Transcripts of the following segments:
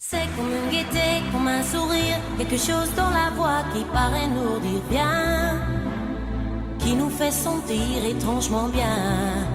C'est comme une gaieté, comme un sourire, quelque chose dans la voix qui paraît nous dire bien, qui nous fait sentir étrangement bien.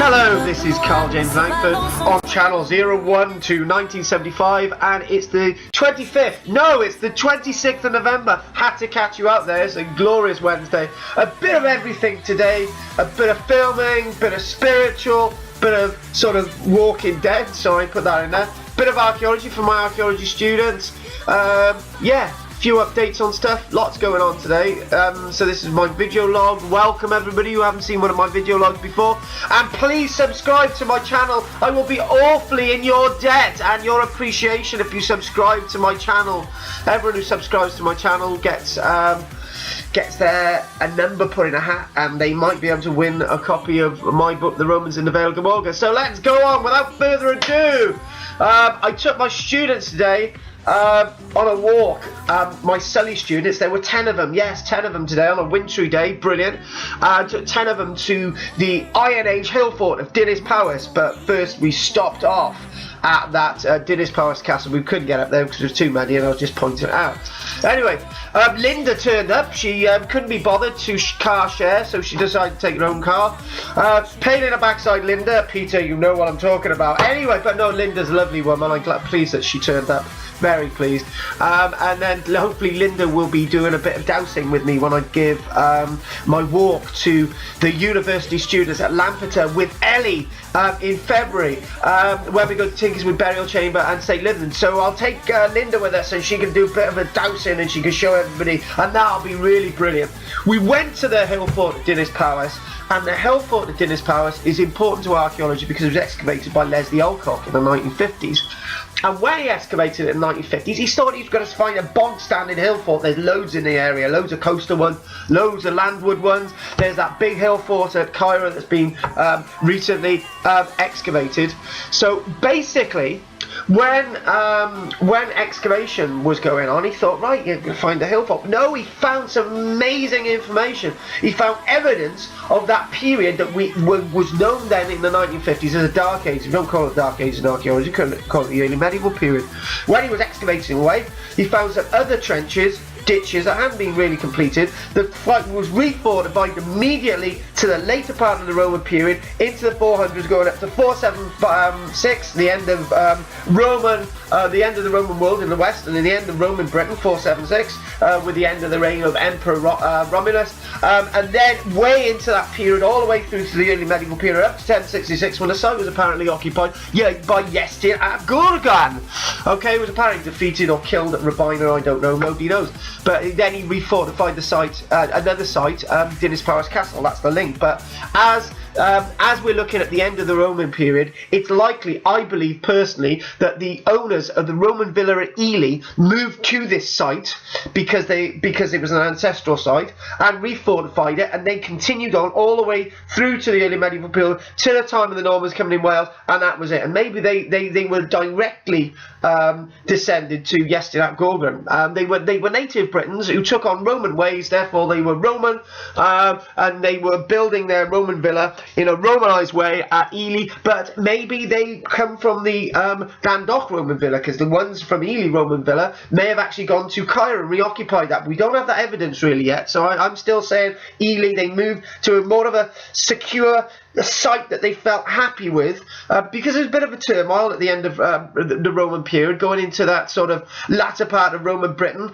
Hello, this is Karl-James Langford on channel 01 to 1975, and it's the 25th, no, it's the 26th of November. Had to catch you out there. It's a glorious Wednesday. A bit of everything today, a bit of filming, bit of spiritual, bit of sort of Walking Dead, sorry, put that in there, bit of archaeology for my archaeology students. Yeah, few updates on stuff, lots going on today. So this is my video log. Welcome everybody who haven't seen one of my video logs before, and please subscribe to my channel. I will be awfully in your debt and your appreciation if you subscribe to my channel. Everyone who subscribes to my channel gets their a number put in a hat, and they might be able to win a copy of my book, The Romans in the Vale of Gomorrah. So let's go on without further ado. I took my students today on a walk, my Sully students. There were 10 of them, yes, 10 of them today on a wintry day, brilliant. Took 10 of them to the Iron Age hill fort of Dinas Powys, but first we stopped off at that Dinas Powys castle. We couldn't get up there because there was too many, and I was just pointing it out. Anyway, Linda turned up. She couldn't be bothered to car share, so she decided to take her own car. Pain in the backside, Linda. Peter, you know what I'm talking about. Anyway, but no, Linda's a lovely woman. I'm pleased that she turned up. Very pleased. And then hopefully Linda will be doing a bit of dowsing with me when I give my walk to the university students at Lampeter with Ellie in February, where we go to Tinkerswood Burial Chamber and St. Lyndon. So I'll take Linda with us, and she can do a bit of a dowsing and she can show everybody, and that'll be really brilliant. We went to the hill fort at Dinas Powys, and the hill fort at Dinas Powys is important to archaeology because it was excavated by Leslie Alcock in the 1950s. And when he excavated it in the 1950s, he thought he was going to find a bog-standing hill fort. There's loads in the area, loads of coastal ones, loads of landward ones. There's that big hill fort at Cairo that's been recently excavated. So basically, when excavation was going on, he thought, right, you're going to find the hill fort. No, he found some amazing information. He found evidence of that period that was known then in the 1950s as a dark age. We don't call it dark age in archaeology, we call it the early medieval period. When he was excavating away, he found some other trenches, ditches that hadn't been really completed. The fight was refortified immediately to the later part of the Roman period into the 400s, going up to 476, the end of the end of the Roman world in the west, and in the end of Roman Britain, 476, with the end of the reign of Emperor Romulus, and then way into that period, all the way through to the early medieval period, up to 1066, when the site was apparently occupied by Yestin ap Gorgan. Okay, it was apparently defeated or killed at Rabina, I don't know, nobody knows. But then he refortified the site, another site, Dinas Powys Castle. That's the link. But as we're looking at the end of the Roman period, it's likely, I believe personally, that the owners of the Roman villa at Ely moved to this site because it was an ancestral site, and refortified it, and then continued on all the way through to the early medieval period to the time of the Normans coming in Wales, and that was it. And maybe they were directly descended to Yestin ap Gorgan. They were native Britons who took on Roman ways, therefore they were Roman, and they were building their Roman villa in a Romanized way at Ely. But maybe they come from the Dandoch Roman villa, because the ones from Ely Roman villa may have actually gone to Cairo and reoccupied that. We don't have that evidence really yet, so I'm still saying Ely, they moved to more of a secure site that they felt happy with, because there's a bit of a turmoil at the end of the Roman period, going into that sort of latter part of Roman Britain,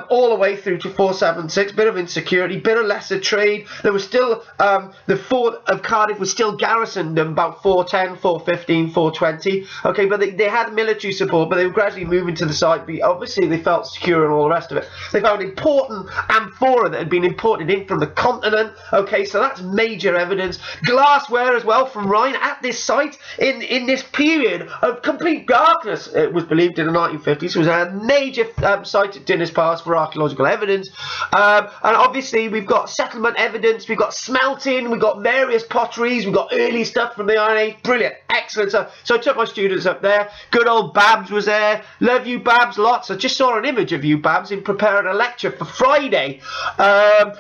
all the way through to 476, bit of insecurity, bit of lesser trade. There was still, the fort of Cardiff was still garrisoned in about 410, 415, 420, okay, but they had military support, but they were gradually moving to the site. Obviously they felt secure and all the rest of it. They found important amphora that had been imported in from the continent, okay, so that's major evidence. Glassware as well from Rhine at this site in this period of complete darkness, it was believed, in the 1950s. It was a major site at Dinas Powys for archaeological evidence, and obviously we've got settlement evidence, we've got smelting, we've got various potteries, we've got early stuff from the Iron Age. Brilliant, excellent stuff. So I took my students up there. Good old Babs was there. Love you, Babs, lots. I just saw an image of you, Babs, in preparing a lecture for Friday,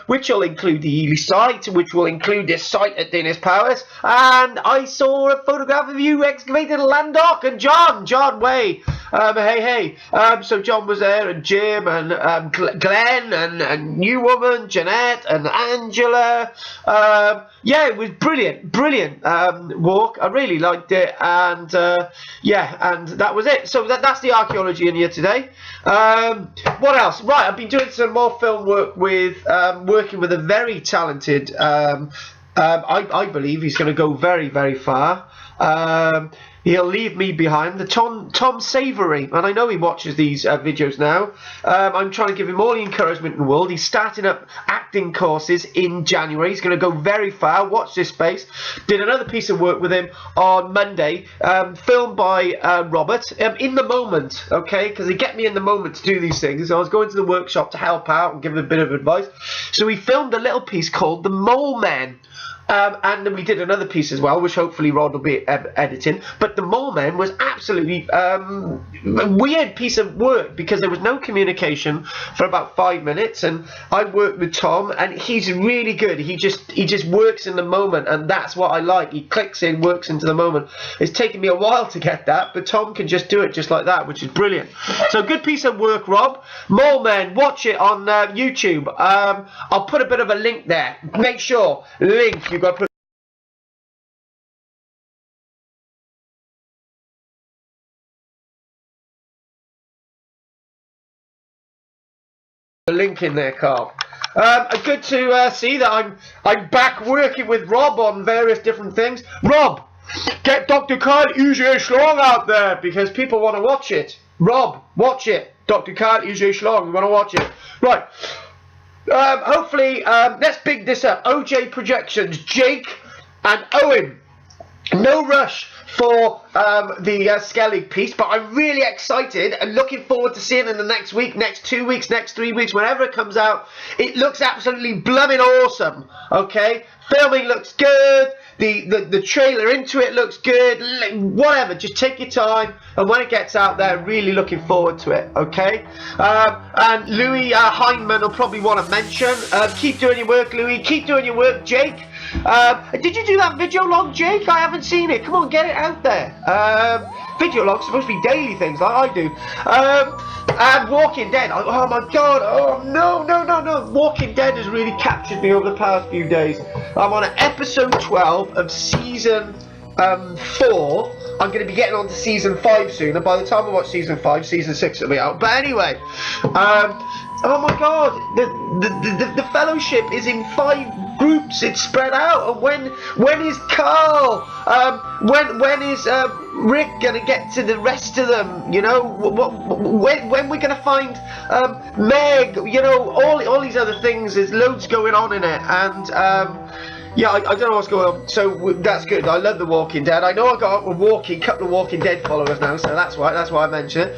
which will include the Ely site, which will include this site at Dinas Powys. Robert, and I saw a photograph of you excavating Landock, and John Way. Hey. So John was there, and Jim, and Glenn, and New Woman, Jeanette, and Angela. Yeah, it was brilliant walk. I really liked it, and yeah, and that was it. So that's the archaeology in here today. What else? Right, I've been doing some more film work with working with a very talented. I believe he's going to go very, very far. He'll leave me behind. The Tom Savory, and I know he watches these videos now. I'm trying to give him all the encouragement in the world. He's starting up acting courses in January. He's going to go very far. Watch this space. Did another piece of work with him on Monday, filmed by Robert. In the moment, okay, because they get me in the moment to do these things. I was going to the workshop to help out and give him a bit of advice. So we filmed a little piece called The Mole Men. And then we did another piece as well, which hopefully Rod will be editing. But The Mole Men was absolutely a weird piece of work because there was no communication for about 5 minutes. And I worked with Tom, and he's really good. He just works in the moment, and that's what I like. He clicks in, works into the moment. It's taken me a while to get that, but Tom can just do it just like that, which is brilliant. So good piece of work, Rob. Mole Men, watch it on YouTube. I'll put a bit of a link there. Make sure link. You've got to put a link in there, Carl. Good to see that I'm back working with Rob on various different things. Rob, get Dr. Karl-James Langford out there because people want to watch it. Rob, watch it. Dr. Karl-James Langford, we want to watch it. Right. Hopefully, let's big this up. OJ projections, Jake and Owen. No rush for the Skellig piece, but I'm really excited and looking forward to seeing it in the next week, next 2 weeks, next 3 weeks, whenever it comes out. It looks absolutely blooming awesome. Okay, filming looks good. The trailer into it looks good. Whatever, just take your time, and when it gets out there, really looking forward to it. Okay, and Louis Heineman will probably want to mention. Keep doing your work, Louis. Keep doing your work, Jake. Did you do that video log, Jake? I haven't seen it. Come on, get it out there. Video logs supposed to be daily things like I do. And Walking Dead. Oh my God. Oh no. Walking Dead has really captured me over the past few days. I'm on episode 12 of season 4. I'm going to be getting on to season 5 soon, and by the time I watch season 5, season 6 will be out. But anyway, oh my God, the fellowship is in 5 groups. It's spread out. And when is Carl? When is Rick gonna get to the rest of them? You know, when we're gonna find Meg? You know, all these other things. There's loads going on in it, and yeah, I don't know what's going on. So that's good. I love The Walking Dead. I know I got a couple of Walking Dead followers now, so that's why I mentioned it.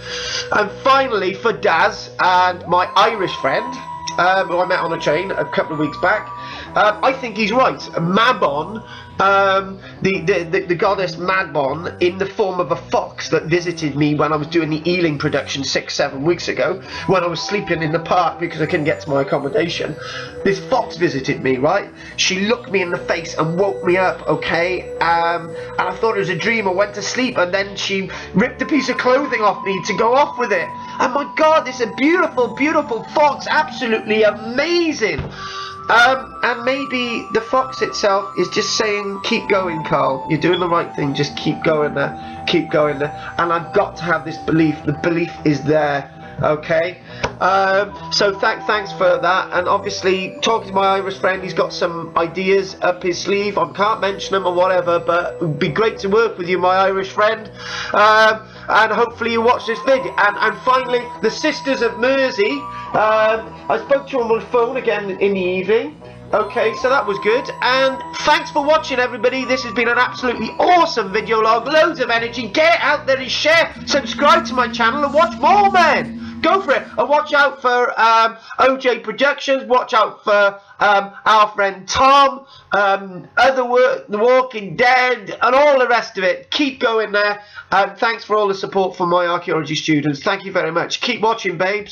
And finally, for Daz and my Irish friend, who I met on a train a couple of weeks back, I think he's right. Mabon, the goddess Mabon, in the form of a fox that visited me when I was doing the Ealing production 6-7 weeks ago, when I was sleeping in the park because I couldn't get to my accommodation. This fox visited me, right? She looked me in the face and woke me up, okay? And I thought it was a dream. I went to sleep, and then she ripped a piece of clothing off me to go off with it. And my God, this is a beautiful, beautiful fox. Absolutely amazing. And maybe the fox itself is just saying, keep going, Carl. You're doing the right thing. Just keep going there. Keep going there. And I've got to have this belief. The belief is there. Okay. So thanks for that. And obviously, talking to my Irish friend, he's got some ideas up his sleeve. I can't mention them or whatever, but it would be great to work with you, my Irish friend. And hopefully you watch this video. And finally, the Sisters of Mersey. I spoke to them on the phone again in the evening. Okay, so that was good. And thanks for watching, everybody. This has been an absolutely awesome video log. Loads of energy. Get out there and share. Subscribe to my channel and watch more, man. Go for it. And watch out for OJ Productions. Watch out for our friend Tom, other work, The Walking Dead, and all the rest of it. Keep going there. And thanks for all the support from my archaeology students. Thank you very much. Keep watching, babes.